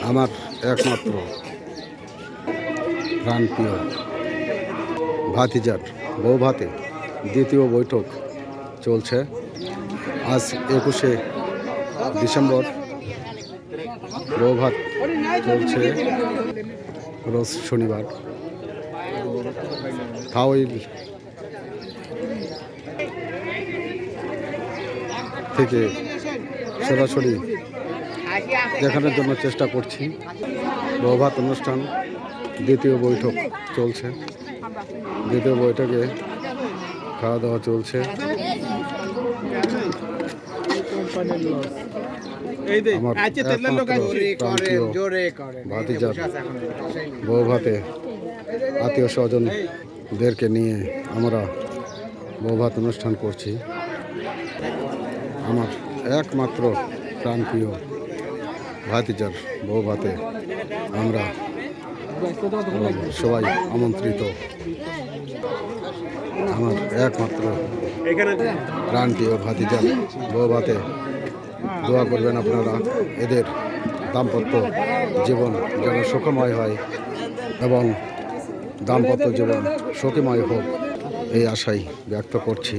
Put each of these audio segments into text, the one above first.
আমার একমাত্র প্রাণপ্রিয় ভাতিজার বউ ভাতে দ্বিতীয় বৈঠক চলছে। আজ 21শে ডিসেম্বর বউ ভাত চলছে রোজ শনিবার। থাওইল থেকে সরাসরি দেখানোর জন্য চেষ্টা করছি। বউ ভাত অনুষ্ঠান দ্বিতীয় বৈঠক চলছে। দ্বিতীয় বৈঠকে খাওয়া দাওয়া চলছে। আমার ভাতিজার বউ ভাতে আত্মীয় স্বজনদেরকে নিয়ে আমরা বউ ভাত অনুষ্ঠান করছি। আমার একমাত্র প্রাণপ্রিয় ভাতিজার বউ ভাতে আমরা সবাই আমন্ত্রিত। আমার একমাত্র প্রাণপ্রিয় ভাতিজার বউ ভাতে দোয়া করবেন আপনারা, এদের দাম্পত্য জীবন যেন সুখময় হয় এবং দাম্পত্য জীবন সুখময় হোক এই আশাই ব্যক্ত করছি।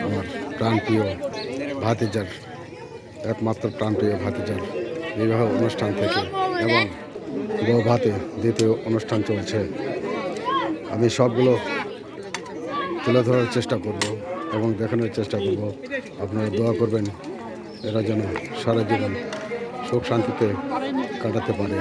আমার প্রাণপ্রিয় ভাতিজার একমাত্র প্রাণপ্রিয় ভাতিজার বিবাহ অনুষ্ঠান থেকে এবং বউ ভাতে দ্বিতীয় অনুষ্ঠান চলছে। আমি সবগুলো তুলে ধরার চেষ্টা করব এবং দেখানোর চেষ্টা করব। আপনারা দোয়া করবেন এরা যেন সারা জীবন সুখ শান্তিতে কাটাতে পারে।